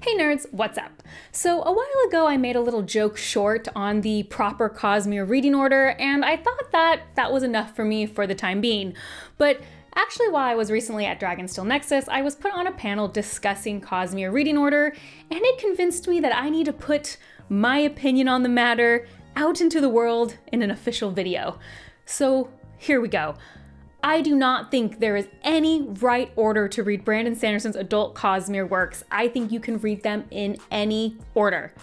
Hey nerds, what's up? So a while ago I made a little joke short on the proper Cosmere reading order, and I thought that was enough for me for the time being. But actually, while I was recently at Dragonsteel Nexus, I was put on a panel discussing Cosmere reading order, and it convinced me that I need to put my opinion on the matter out into the world in an official video. So here we go. I do not think there is any right order to read Brandon Sanderson's adult Cosmere works. I think you can read them in any order.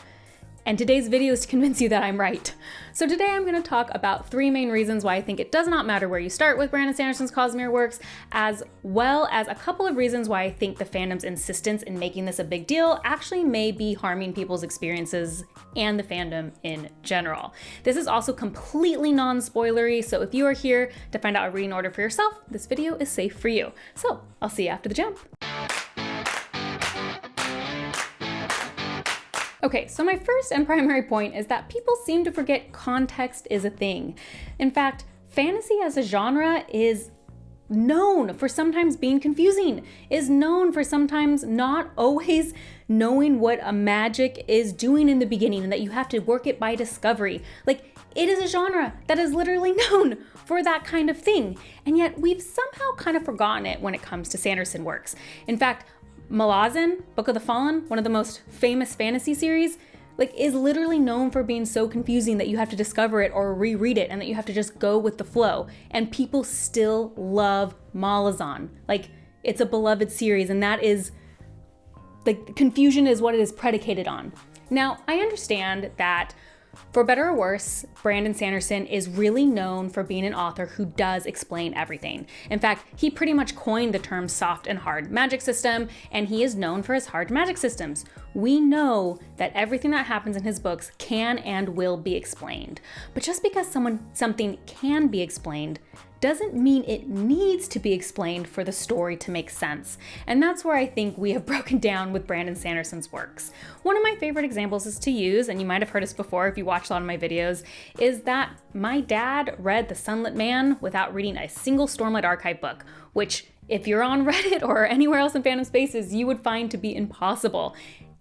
And today's video is to convince you that I'm right. So today I'm going to talk about three main reasons why I think it does not matter where you start with Brandon Sanderson's Cosmere works, as well as a couple of reasons why I think the fandom's insistence in making this a big deal actually may be harming people's experiences and the fandom in general. This is also completely non-spoilery, so if you are here to find out a reading order for yourself, this video is safe for you. So I'll see you after the jump. Okay, so my first and primary point is that people seem to forget context is a thing. In fact, fantasy as a genre is known for sometimes being confusing, is known for sometimes not always knowing what a magic is doing in the beginning and that you have to work it by discovery. Like, it is a genre that is literally known for that kind of thing. And yet we've somehow kind of forgotten it when it comes to Sanderson works. In fact, Malazan, Book of the Fallen, one of the most famous fantasy series, is literally known for being so confusing that you have to discover it or reread it and that you have to just go with the flow. And people still love Malazan. It's a beloved series, and that is, confusion is what it is predicated on. Now, I understand that for better or worse, Brandon Sanderson is really known for being an author who does explain everything. In fact, he pretty much coined the term soft and hard magic system, and he is known for his hard magic systems. We know that everything that happens in his books can and will be explained. But just because something can be explained doesn't mean it needs to be explained for the story to make sense. And that's where I think we have broken down with Brandon Sanderson's works. One of my favorite examples is to use, and you might have heard this before if you watched a lot of my videos, is that my dad read The Sunlit Man without reading a single Stormlight Archive book, which if you're on Reddit or anywhere else in fandom spaces, you would find to be impossible.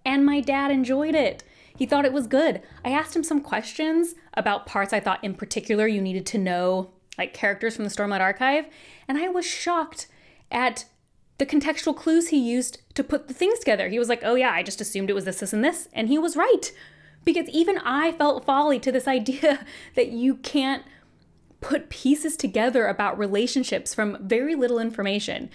And my dad enjoyed it. He thought it was good. I asked him some questions about parts I thought in particular you needed to know, like characters from the Stormlight Archive, and I was shocked at the contextual clues he used to put the things together. He was like, oh yeah, I just assumed it was this, and this, and he was right. Because even I felt folly to this idea that you can't put pieces together about relationships from very little information.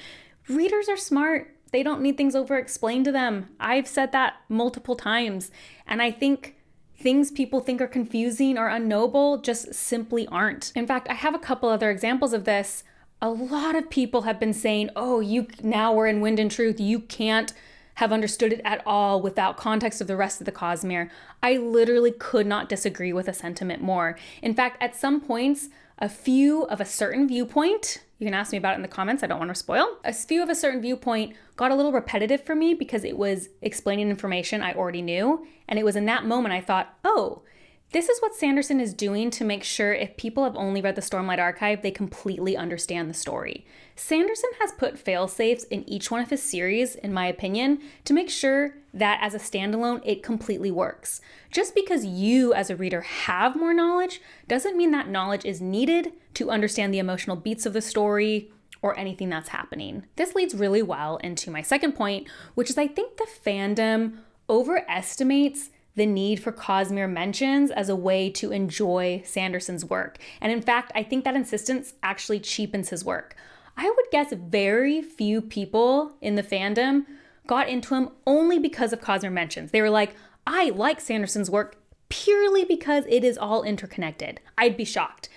Readers are smart. They don't need things over-explained to them. I've said that multiple times, and I think things people think are confusing or unknowable just simply aren't. In fact, I have a couple other examples of this. A lot of people have been saying, oh, now we're in Wind and Truth, you can't have understood it at all without context of the rest of the Cosmere. I literally could not disagree with a sentiment more. In fact, at some points, a few of a certain viewpoint, you can ask me about it in the comments, I don't want to spoil. A few of a certain viewpoint got a little repetitive for me because it was explaining information I already knew. And it was in that moment I thought, oh, this is what Sanderson is doing to make sure if people have only read the Stormlight Archive, they completely understand the story. Sanderson has put fail-safes in each one of his series, in my opinion, to make sure that as a standalone, it completely works. Just because you as a reader have more knowledge doesn't mean that knowledge is needed to understand the emotional beats of the story or anything that's happening. This leads really well into my second point, which is I think the fandom overestimates the need for Cosmere mentions as a way to enjoy Sanderson's work. And in fact, I think that insistence actually cheapens his work. I would guess very few people in the fandom got into him only because of Cosmere mentions. They were like, I like Sanderson's work purely because it is all interconnected. I'd be shocked.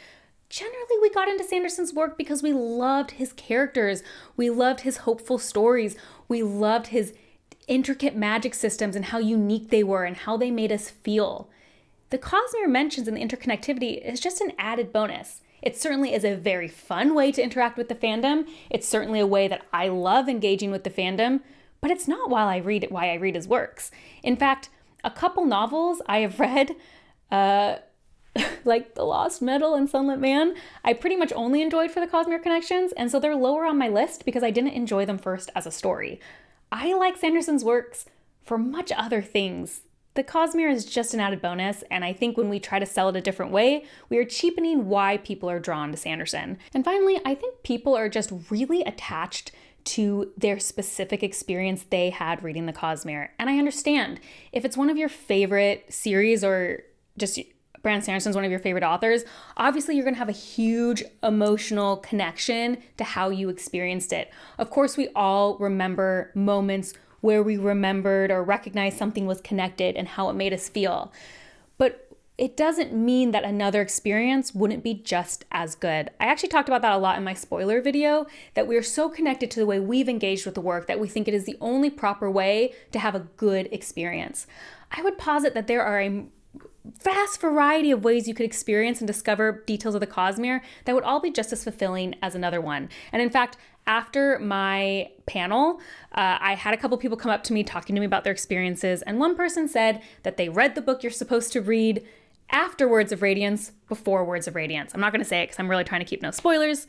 Generally, we got into Sanderson's work because we loved his characters. We loved his hopeful stories. We loved his intricate magic systems and how unique they were and how they made us feel. The Cosmere mentions and the interconnectivity is just an added bonus. It certainly is a very fun way to interact with the fandom. It's certainly a way that I love engaging with the fandom, but it's not why I read his works. In fact, a couple novels I have read, like The Lost Metal and Sunlit Man, I pretty much only enjoyed for the Cosmere connections, and so they're lower on my list because I didn't enjoy them first as a story. I like Sanderson's works for much other things, the Cosmere is just an added bonus, and I think when we try to sell it a different way, we are cheapening why people are drawn to Sanderson. And finally, I think people are just really attached to their specific experience they had reading the Cosmere. And I understand if it's one of your favorite series or just Brandon Sanderson's one of your favorite authors, obviously you're going to have a huge emotional connection to how you experienced it. Of course, we all remember moments where we remembered or recognized something was connected and how it made us feel. But it doesn't mean that another experience wouldn't be just as good. I actually talked about that a lot in my spoiler video, that we are so connected to the way we've engaged with the work that we think it is the only proper way to have a good experience. I would posit that there are a vast variety of ways you could experience and discover details of the Cosmere that would all be just as fulfilling as another one. And in fact, after my panel, I had a couple people come up to me talking to me about their experiences, and one person said that they read the book you're supposed to read after Words of Radiance, before Words of Radiance. I'm not going to say it because I'm really trying to keep no spoilers.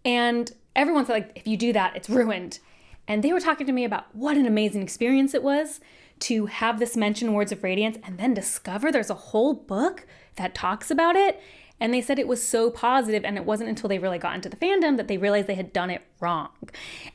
And everyone said, like, if you do that, it's ruined. And they were talking to me about what an amazing experience it was to have this mention Words of Radiance and then discover there's a whole book that talks about it. And they said it was so positive, and it wasn't until they really got into the fandom that they realized they had done it wrong.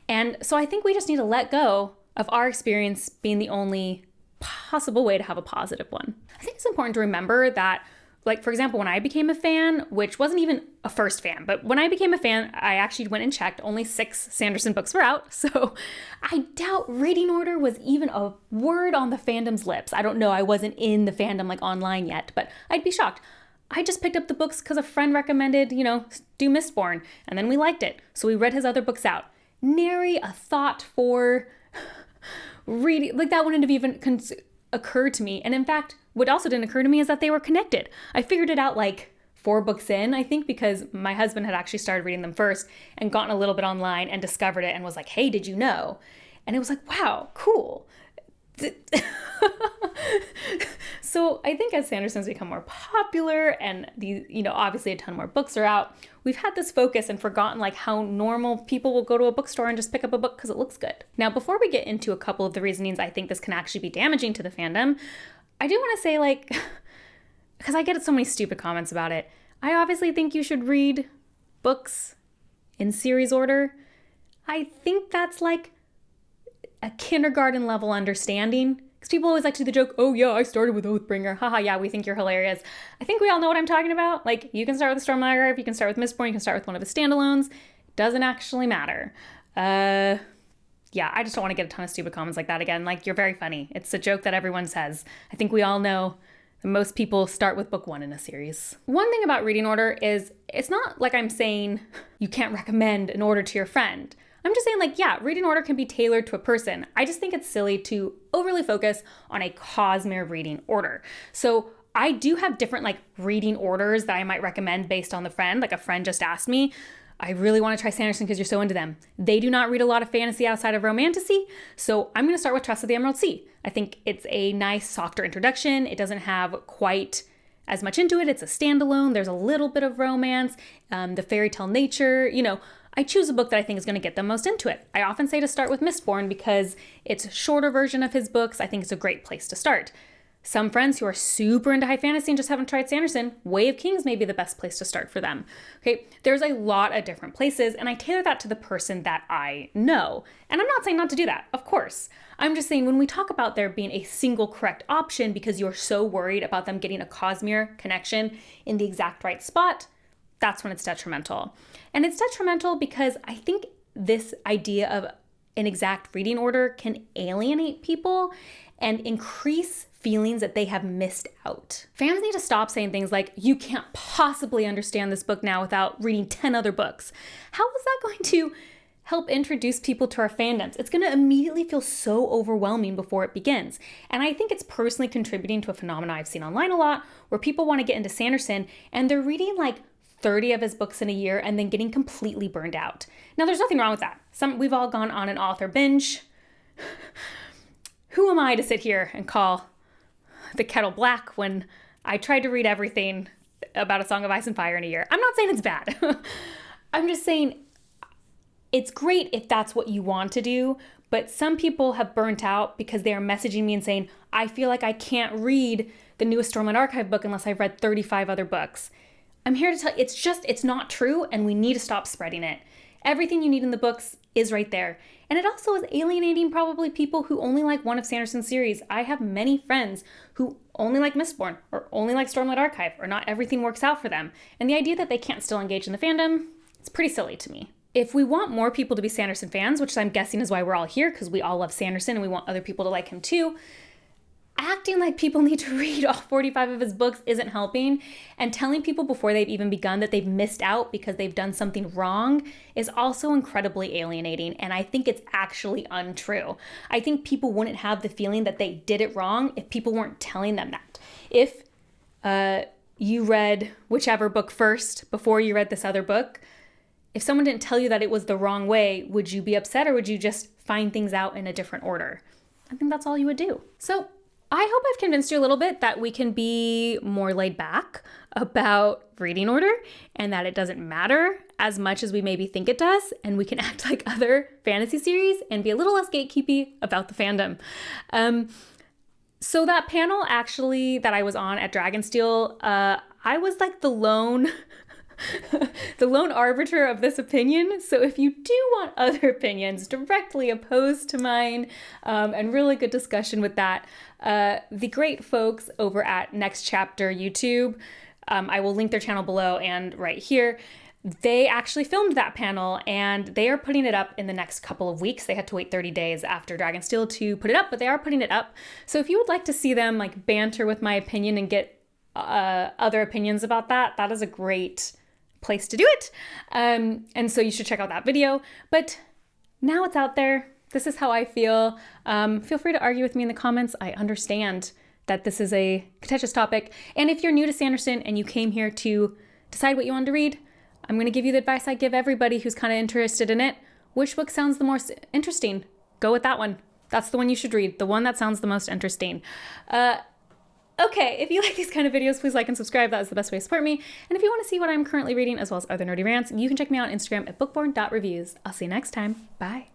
And so I think we just need to let go of our experience being the only possible way to have a positive one. I think it's important to remember that, like, for example, when I became a fan, which wasn't even a first fan, but when I became a fan, I actually went and checked. Only 6 Sanderson books were out. So I doubt reading order was even a word on the fandom's lips. I don't know. I wasn't in the fandom like online yet, but I'd be shocked. I just picked up the books because a friend recommended, do Mistborn, and then we liked it. So we read his other books out. Nary a thought for reading, like that wouldn't have even occurred to me. And in fact, what also didn't occur to me is that they were connected. I figured it out like 4 books in, I think, because my husband had actually started reading them first and gotten a little bit online and discovered it and was like, hey, did you know? And it was like, wow, cool. So I think as Sanderson's become more popular and obviously a ton more books are out, we've had this focus and forgotten like how normal people will go to a bookstore and just pick up a book because it looks good. Now, before we get into a couple of the reasonings I think this can actually be damaging to the fandom, I do want to say, like, because I get so many stupid comments about it, I obviously think you should read books in series order. I think that's like a kindergarten level understanding. Because people always like to do the joke, oh yeah, I started with Oathbringer. Haha, yeah, we think you're hilarious. I think we all know what I'm talking about. Like, you can start with the Stormlight, you can start with Mistborn, you can start with one of his standalones. Doesn't actually matter. Yeah, I just don't want to get a ton of stupid comments like that again. Like, you're very funny. It's a joke that everyone says. I think we all know that most people start with book 1 in a series. One thing about reading order is it's not like I'm saying you can't recommend an order to your friend. I'm just saying, like, yeah, reading order can be tailored to a person. I just think it's silly to overly focus on a Cosmere reading order. So I do have different, like, reading orders that I might recommend based on the friend. Like, a friend just asked me, I really want to try Sanderson because you're so into them. They do not read a lot of fantasy outside of romantasy, so I'm going to start with Trust of the Emerald Sea. I think it's a nice, softer introduction. It doesn't have quite as much into it. It's a standalone. There's a little bit of romance, the fairy tale nature, I choose a book that I think is going to get them most into it. I often say to start with Mistborn because it's a shorter version of his books. I think it's a great place to start. Some friends who are super into high fantasy and just haven't tried Sanderson, Way of Kings may be the best place to start for them. Okay, there's a lot of different places, and I tailor that to the person that I know. And I'm not saying not to do that, of course. I'm just saying when we talk about there being a single correct option because you're so worried about them getting a Cosmere connection in the exact right spot, that's when it's detrimental. And it's detrimental because I think this idea of an exact reading order can alienate people and increase feelings that they have missed out. Fans need to stop saying things like, you can't possibly understand this book now without reading 10 other books. How is that going to help introduce people to our fandoms? It's going to immediately feel so overwhelming before it begins. And I think it's personally contributing to a phenomenon I've seen online a lot where people want to get into Sanderson and they're reading like 30 of his books in a year and then getting completely burned out. Now, there's nothing wrong with that. We've all gone on an author binge. Who am I to sit here and call the kettle black when I tried to read everything about A Song of Ice and Fire in a year? I'm not saying it's bad. I'm just saying it's great if that's what you want to do, but some people have burnt out because they are messaging me and saying, I feel like I can't read the newest Stormlight Archive book unless I've read 35 other books. I'm here to tell you, it's not true, and we need to stop spreading it. Everything you need in the books is right there. And it also is alienating probably people who only like one of Sanderson's series. I have many friends who only like Mistborn or only like Stormlight Archive, or not everything works out for them. And the idea that they can't still engage in the fandom, it's pretty silly to me. If we want more people to be Sanderson fans, which I'm guessing is why we're all here, because we all love Sanderson and we want other people to like him too, acting like people need to read all 45 of his books isn't helping, and telling people before they've even begun that they've missed out because they've done something wrong is also incredibly alienating, and I think it's actually untrue. I think people wouldn't have the feeling that they did it wrong if people weren't telling them that. If you read whichever book first before you read this other book, if someone didn't tell you that it was the wrong way, would you be upset, or would you just find things out in a different order? I think that's all you would do. So I hope I've convinced you a little bit that we can be more laid back about reading order, and that it doesn't matter as much as we maybe think it does, and we can act like other fantasy series and be a little less gatekeepy about the fandom. So that panel actually that I was on at Dragonsteel, I was like the lone arbiter of this opinion. So if you do want other opinions directly opposed to mine, and really good discussion with that, the great folks over at Next Chapter YouTube, I will link their channel below and right here. They actually filmed that panel, and they are putting it up in the next couple of weeks. They had to wait 30 days after Dragonsteel to put it up, but they are putting it up. So if you would like to see them like banter with my opinion and get other opinions about that, that is a great place to do it. And so you should check out that video. But now it's out there. This is how I feel. Feel free to argue with me in the comments. I understand that this is a contentious topic. And if you're new to Sanderson and you came here to decide what you want to read, I'm going to give you the advice I give everybody who's kind of interested in it. Which book sounds the most interesting? Go with that one. That's the one you should read. The one that sounds the most interesting. Okay, if you like these kind of videos, please like and subscribe. That is the best way to support me. And if you want to see what I'm currently reading, as well as other nerdy rants, you can check me out on Instagram at bookborn.reviews. I'll see you next time. Bye.